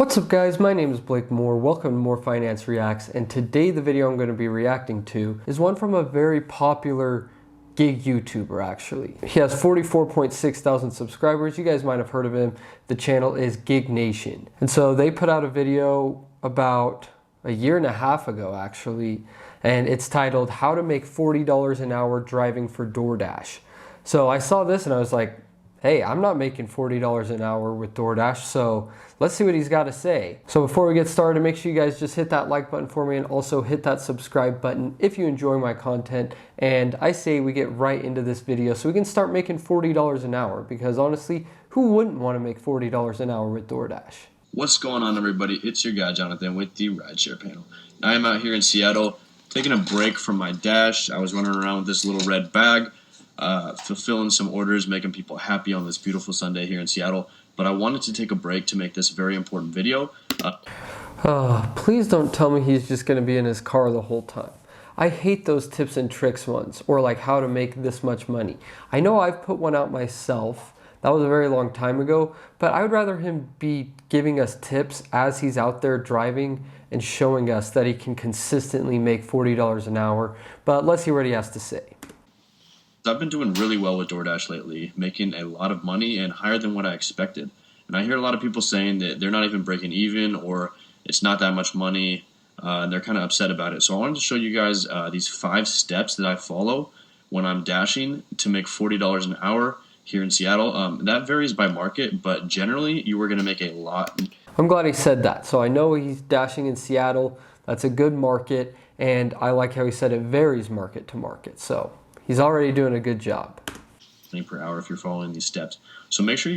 What's up guys, my name is Blake Moore, welcome to More Finance Reacts, and today the video I'm going to be reacting to is one from a very popular gig YouTuber actually. He has 44.6 thousand subscribers, you guys might have heard of him. The channel is Gig Nation. And so they put out a video about a year and a half ago actually, and it's titled How to Make $40 an Hour Driving for Doordash. So I saw this and I was like, hey, I'm not making $40 an hour with Doordash, so let's see what he's got to say. So before we get started, make sure you guys just hit that like button for me and also hit that subscribe button if you enjoy my content. And I say we get right into this video so we can start making $40 an hour, because honestly, who wouldn't want to make $40 an hour with Doordash? What's going on, everybody? It's your guy Jonathan with the Rideshare Panel. I am out here in Seattle taking a break from my dash. I was running around with this little red bag, fulfilling some orders, making people happy on this beautiful Sunday here in Seattle. But I wanted to take a break to make this very important video. Please don't tell me he's just going to be in his car the whole time. I hate those tips and tricks ones, or like how to make this much money. I know I've put one out myself. That was a very long time ago, but I would rather him be giving us tips as he's out there driving and showing us that he can consistently make $40 an hour. But let's see what he has to say. I've been doing really well with Doordash lately, making a lot of money and higher than what I expected. And I hear a lot of people saying that they're not even breaking even, or it's not that much money, and they're kind of upset about it. So I wanted to show you guys these 5 steps that I follow when I'm dashing to make $40 an hour here in Seattle. That varies by market, but generally you are going to make a lot. I'm glad he said that. So I know he's dashing in Seattle. That's a good market, and I like how he said it varies market to market. So he's already doing a good job. Per hour if you're following these steps. So make sure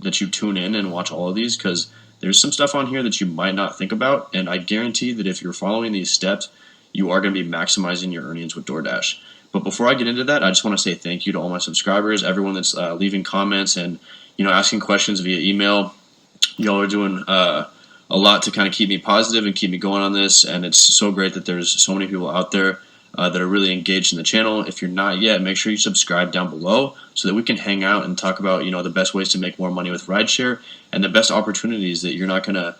that you tune in and watch all of these, because there's some stuff on here that you might not think about, and I guarantee that if you're following these steps, you are going to be maximizing your earnings with DoorDash. But before I get into that, I just want to say thank you to all my subscribers, everyone that's leaving comments and asking questions via email. Y'all are doing a lot to kind of keep me positive and keep me going on this, and it's so great that there's so many people out there that are really engaged in the channel. If you're not yet, make sure you subscribe down below so that we can hang out and talk about the best ways to make more money with rideshare and the best opportunities that you're not going to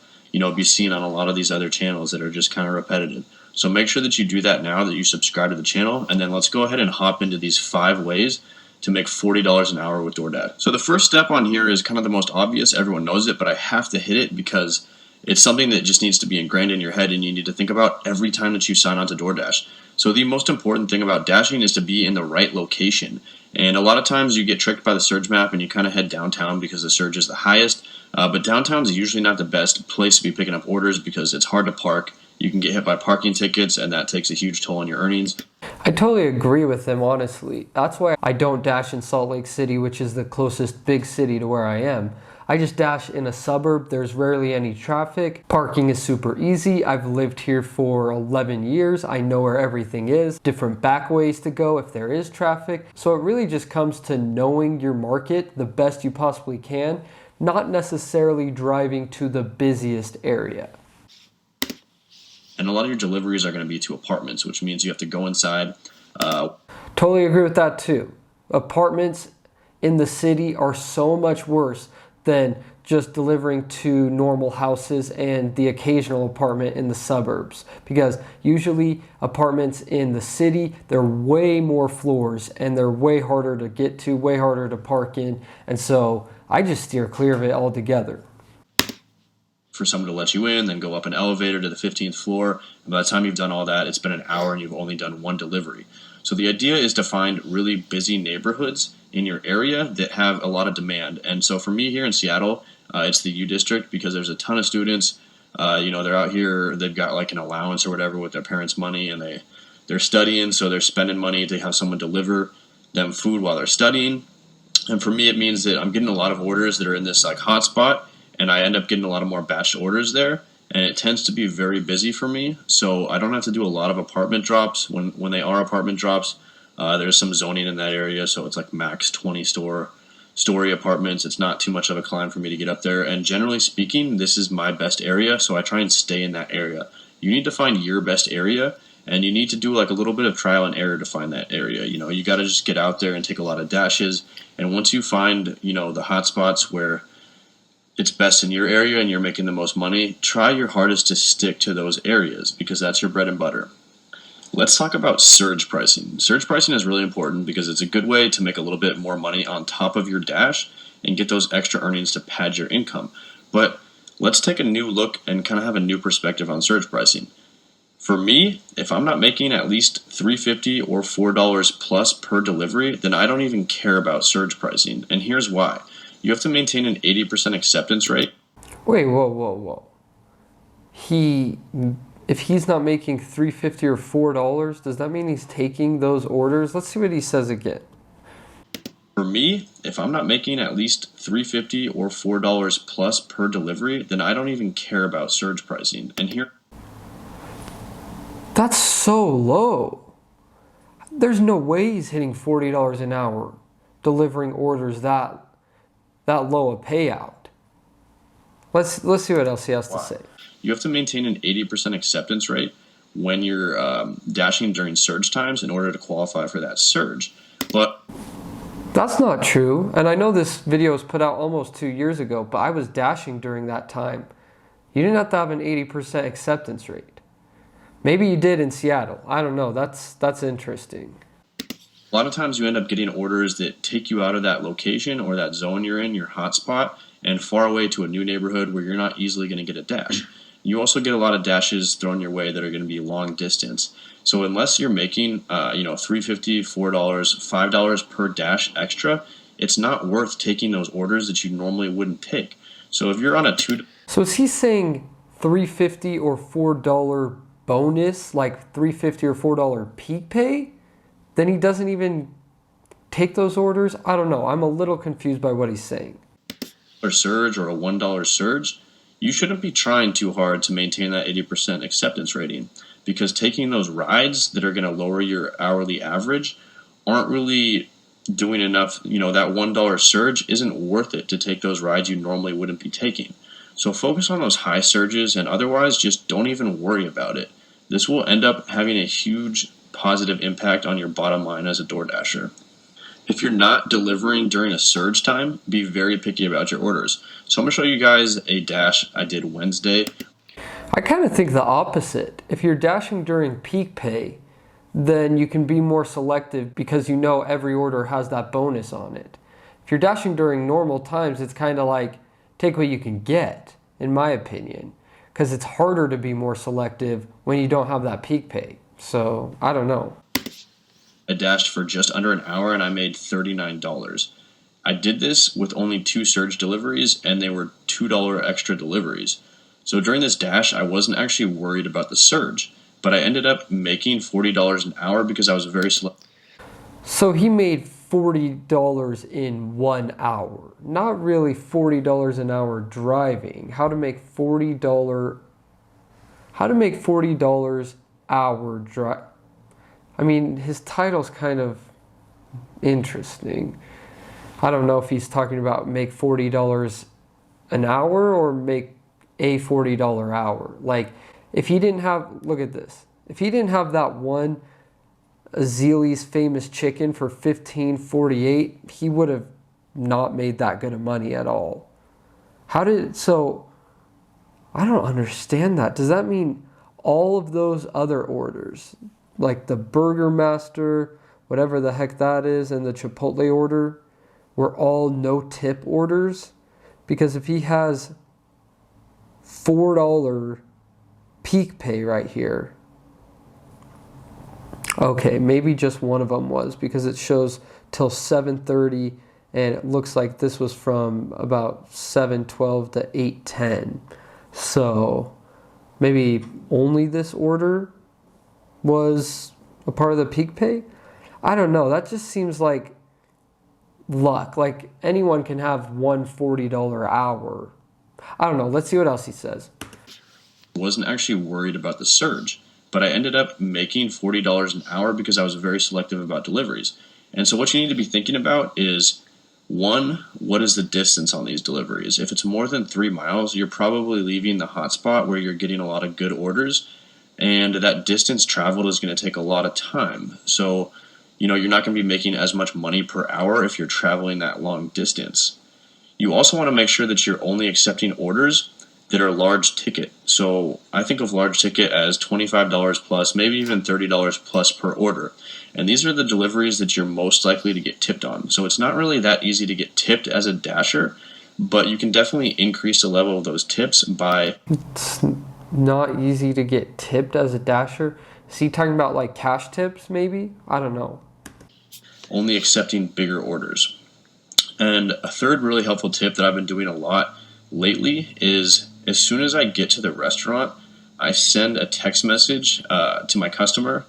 be seen on a lot of these other channels that are just kind of repetitive. So make sure that you do that now, that you subscribe to the channel, and then let's go ahead and hop into these 5 ways to make $40 an hour with DoorDash. So the first step on here is kind of the most obvious. Everyone knows it, but I have to hit it because it's something that just needs to be ingrained in your head, and you need to think about every time that you sign on to DoorDash. So the most important thing about dashing is to be in the right location. And a lot of times you get tricked by the surge map and you kind of head downtown because the surge is the highest. But downtown is usually not the best place to be picking up orders because it's hard to park. You can get hit by parking tickets, and that takes a huge toll on your earnings. I totally agree with him, honestly. That's why I don't dash in Salt Lake City, which is the closest big city to where I am. I just dash in a suburb. There's rarely any traffic. Parking is super easy. I've lived here for 11 years. I know where everything is, different back ways to go if there is traffic. So it really just comes to knowing your market the best you possibly can, not necessarily driving to the busiest area. And a lot of your deliveries are going to be to apartments, which means you have to go inside. Totally agree with that too. Apartments in the city are so much worse than just delivering to normal houses and the occasional apartment in the suburbs. Because usually apartments in the city, they're way more floors and they're way harder to get to, way harder to park in. And so I just steer clear of it altogether. For someone to let you in, then go up an elevator to the 15th floor. And by the time you've done all that, it's been an hour and you've only done 1 delivery. So the idea is to find really busy neighborhoods in your area that have a lot of demand. And so for me here in Seattle, it's the U District, because there's a ton of students. They're out here, they've got like an allowance or whatever with their parents' money, and they're studying, so they're spending money to have someone deliver them food while they're studying. And for me, it means that I'm getting a lot of orders that are in this like hotspot, and I end up getting a lot of more batch orders there, and it tends to be very busy for me, so I don't have to do a lot of apartment drops. When they are apartment drops, there's some zoning in that area, so it's like max 20-story apartments. It's not too much of a climb for me to get up there, and generally speaking, this is my best area, so I try and stay in that area. You need to find your best area, and you need to do like a little bit of trial and error to find that area. You got to just get out there and take a lot of dashes, and once you find the hot spots where it's best in your area and you're making the most money, try your hardest to stick to those areas because that's your bread and butter. Let's talk about surge pricing. Surge pricing is really important because it's a good way to make a little bit more money on top of your dash and get those extra earnings to pad your income. But let's take a new look and kind of have a new perspective on surge pricing. For me, if I'm not making at least $3.50 or $4 plus per delivery, then I don't even care about surge pricing. And here's why. You have to maintain an 80% acceptance rate. Wait, whoa. If he's not making $3.50 or $4, does that mean he's taking those orders? Let's see what he says again. For me, if I'm not making at least $3.50 or $4 plus per delivery, then I don't even care about surge pricing. And here, That's so low. There's no way he's hitting $40 an hour delivering orders that low a payout. Let's see what else he has to say. you have to maintain an 80% acceptance rate when you're dashing during surge times in order to qualify for that surge. But That's not true. And I know this video was put out almost 2 years ago, but I was dashing during that time. You didn't have to have an 80% acceptance rate. Maybe you did in Seattle. I don't know. That's interesting. a lot of times you end up getting orders that take you out of that location or that zone you're in, your hotspot, and far away to a new neighborhood where you're not easily going to get a dash. You also get a lot of dashes thrown your way that are going to be long distance. So unless you're making, $3.50, $4, $5 per dash extra, it's not worth taking those orders that you normally wouldn't take. So if you're on a So is he saying $3.50 or $4 bonus, like $3.50 or $4 peak pay? Then he doesn't even take those orders? I don't know. I'm a little confused by what he's saying. surge or a $1 surge, you shouldn't be trying too hard to maintain that 80% acceptance rating, because taking those rides that are going to lower your hourly average aren't really doing enough. That $1 surge isn't worth it to take those rides you normally wouldn't be taking. So focus on those high surges, and otherwise just don't even worry about it. This will end up having a huge positive impact on your bottom line as a DoorDasher. If you're not delivering during a surge time, be very picky about your orders. So I'm going to show you guys a dash I did Wednesday. I kind of think the opposite. If you're dashing during peak pay, then you can be more selective because you know every order has that bonus on it. If you're dashing during normal times, it's kind of like take what you can get, in my opinion, because it's harder to be more selective when you don't have that peak pay. So, I don't know. I dashed for just under an hour and I made $39. I did this with only 2 surge deliveries, and they were $2 extra deliveries. So during this dash, I wasn't actually worried about the surge, but I ended up making $40 an hour because I was very slow. So he made $40 in 1 hour. Not really $40 an hour driving. How to make $40 hour drive. I mean, his title's kind of interesting. I don't know if he's talking about make $40 an hour or make a $40 hour. Like, if he didn't have, look at this. If he didn't have that one Azili's famous chicken for $15.48, he would have not made that good of money at all. I don't understand that. Does that mean all of those other orders, like the Burger Master, whatever the heck that is, and the Chipotle order, were all no tip orders? Because if he has $4 peak pay right here, okay, maybe just one of them was, because it shows till 7:30, and it looks like this was from about 7:12 to 8:10. So maybe only this order was a part of the peak pay? I don't know. That just seems like luck. Like anyone can have one $40 hour. I don't know. Let's see what else he says. I wasn't actually worried about the surge, but I ended up making $40 an hour because I was very selective about deliveries. And so what you need to be thinking about is, one, what is the distance on these deliveries? If it's more than 3 miles, you're probably leaving the hotspot where you're getting a lot of good orders, and that distance traveled is going to take a lot of time. So, you're not going to be making as much money per hour if you're traveling that long distance. You also want to make sure that you're only accepting orders that are large ticket. So I think of large ticket as $25 plus, maybe even $30 plus per order. And these are the deliveries that you're most likely to get tipped on. So it's not really that easy to get tipped as a Dasher, but you can definitely increase the level of those tips by... It's not easy to get tipped as a Dasher. Is he talking about like cash tips maybe? I don't know. only accepting bigger orders. And a third really helpful tip that I've been doing a lot lately is as soon as I get to the restaurant, I send a text message to my customer,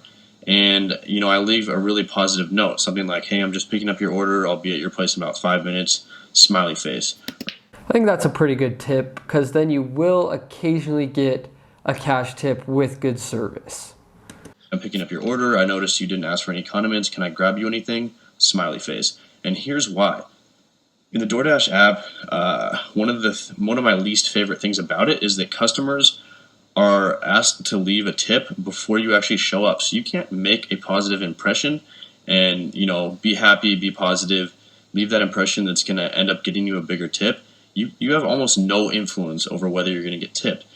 and I leave a really positive note, something like, "Hey, I'm just picking up your order. I'll be at your place in about 5 minutes. Smiley face." I think that's a pretty good tip because then you will occasionally get a cash tip with good service. "I'm picking up your order. I noticed you didn't ask for any condiments. Can I grab you anything?" Smiley face. And here's why. In the Doordash app, one of my least favorite things about it is that customers are asked to leave a tip before you actually show up. So you can't make a positive impression and be happy, be positive, leave that impression that's going to end up getting you a bigger tip. You have almost no influence over whether you're going to get tipped.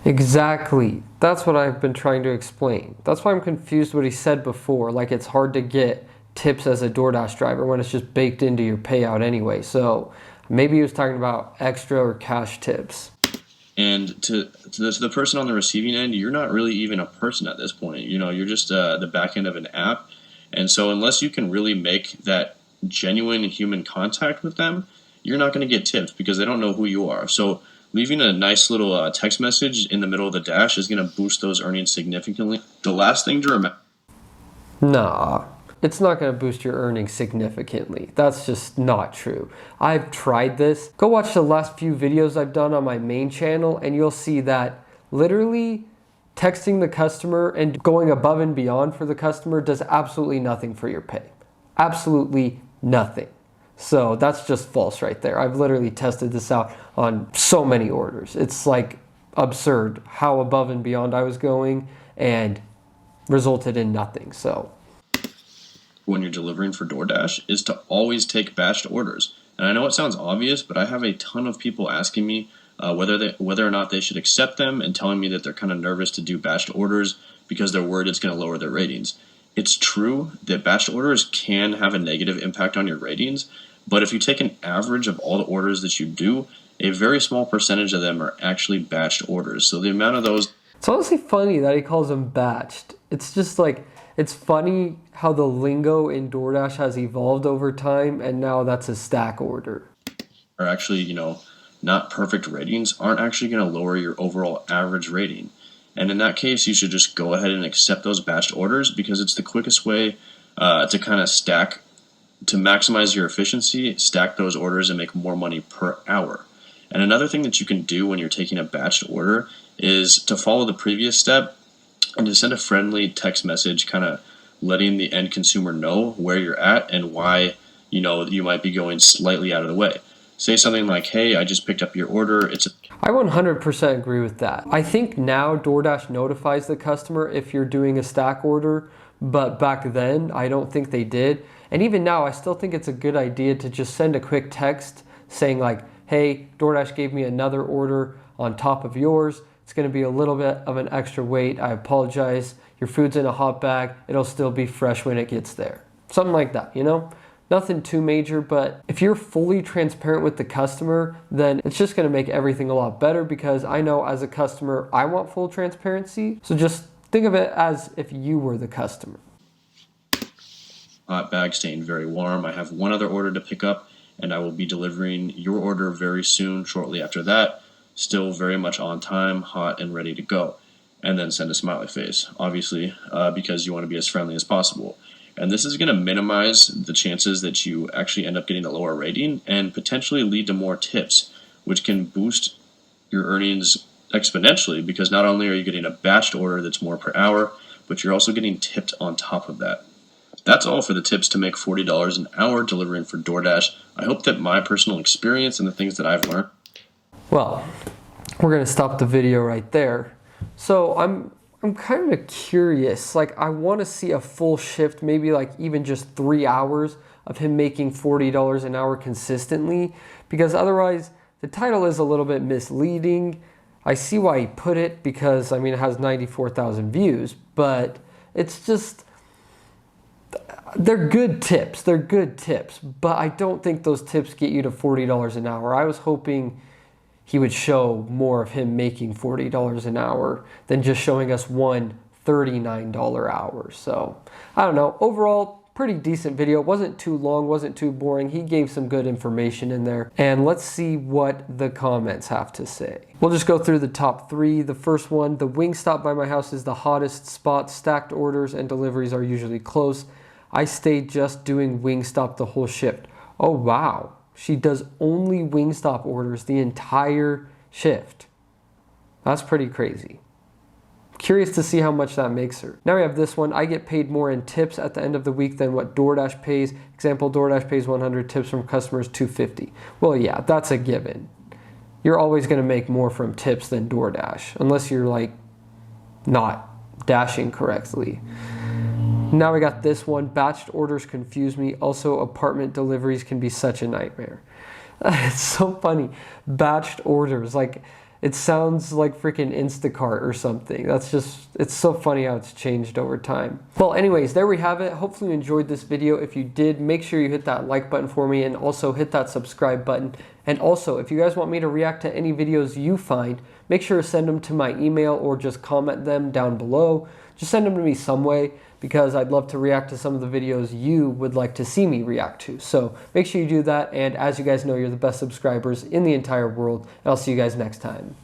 Exactly. That's what I've been trying to explain. That's why I'm confused what he said before. Like it's hard to get tips as a DoorDash driver when it's just baked into your payout anyway. So maybe he was talking about extra or cash tips. And to the person on the receiving end, you're not really even a person at this point. You're just the back end of an app. And so unless you can really make that genuine human contact with them, you're not going to get tips because they don't know who you are. So leaving a nice little text message in the middle of the dash is going to boost those earnings significantly. The last thing to remember... Nah, it's not going to boost your earnings significantly. That's just not true. I've tried this. Go watch the last few videos I've done on my main channel and you'll see that literally texting the customer and going above and beyond for the customer does absolutely nothing for your pay. Absolutely nothing. So that's just false right there. I've literally tested this out on so many orders. It's like absurd how above and beyond I was going and resulted in nothing. So when you're delivering for DoorDash is to always take batched orders. And I know it sounds obvious, but I have a ton of people asking me whether or not they should accept them and telling me that they're kind of nervous to do batched orders because they're worried it's going to lower their ratings. It's true that batched orders can have a negative impact on your ratings, but if you take an average of all the orders that you do, a very small percentage of them are actually batched orders. So the amount of those... It's honestly funny that he calls them batched. It's just like, it's funny how the lingo in DoorDash has evolved over time, and now that's a stack order. Are actually, not perfect ratings aren't actually going to lower your overall average rating. And in that case, you should just go ahead and accept those batched orders because it's the quickest way to kind of stack, to maximize your efficiency, stack those orders and make more money per hour. And another thing that you can do when you're taking a batched order is to follow the previous step and to send a friendly text message kind of letting the end consumer know where you're at and why you might be going slightly out of the way. Say something like, "Hey, I just picked up your order. I 100% agree with that. I think now DoorDash notifies the customer if you're doing a stack order, but back then I don't think they did. And even now I still think it's a good idea to just send a quick text saying like, "Hey, DoorDash gave me another order on top of yours. It's going to be a little bit of an extra weight. I apologize. Your food's in a hot bag. It'll still be fresh when it gets there." Something like that, Nothing too major, but if you're fully transparent with the customer, then it's just going to make everything a lot better because I know as a customer, I want full transparency. So just think of it as if you were the customer. "Hot bag staying very warm. I have one other order to pick up and I will be delivering your order very soon, shortly after that. Still very much on time, hot and ready to go." And then send a smiley face, obviously, because you want to be as friendly as possible. And this is going to minimize the chances that you actually end up getting a lower rating and potentially lead to more tips, which can boost your earnings exponentially because not only are you getting a batched order that's more per hour, but you're also getting tipped on top of that. That's all for the tips to make $40 an hour delivering for DoorDash. I hope that my personal experience and the things that I've learned... Well, we're going to stop the video right there. So I'm kind of curious, like I want to see a full shift, maybe like even just 3 hours of him making $40 an hour consistently, because otherwise the title is a little bit misleading. I see why he put it, because I mean it has 94,000 views, but it's just, they're good tips. They're good tips, but I don't think those tips get you to $40 an hour. I was hoping he would show more of him making $40 an hour than just showing us one $39 hour. So I don't know. Overall, pretty decent video. Wasn't too long, wasn't too boring. He gave some good information in there. And let's see what the comments have to say. We'll just go through the top 3. The first one, the Wingstop by my house is the hottest spot. Stacked orders and deliveries are usually close. I stayed just doing Wingstop the whole shift. Oh wow. She does only Wingstop orders the entire shift. That's pretty crazy. Curious to see how much that makes her. Now we have this one. I get paid more in tips at the end of the week than what Doordash pays. Example, Doordash pays 100, tips from customers 250. Well, yeah, that's a given. You're always going to make more from tips than Doordash, unless you're like not dashing correctly. Now we got this one. Batched orders confuse me. Also, apartment deliveries can be such a nightmare. It's so funny. Batched orders, like, it sounds like freaking Instacart or something. That's just, it's so funny how it's changed over time. Well, anyways, there we have it. Hopefully you enjoyed this video. If you did, make sure you hit that like button for me, and also hit that subscribe button. And also, if you guys want me to react to any videos you find, make sure to send them to my email or just comment them down below. Just send them to me some way, because I'd love to react to some of the videos you would like to see me react to. So make sure you do that, and as you guys know, you're the best subscribers in the entire world, and I'll see you guys next time.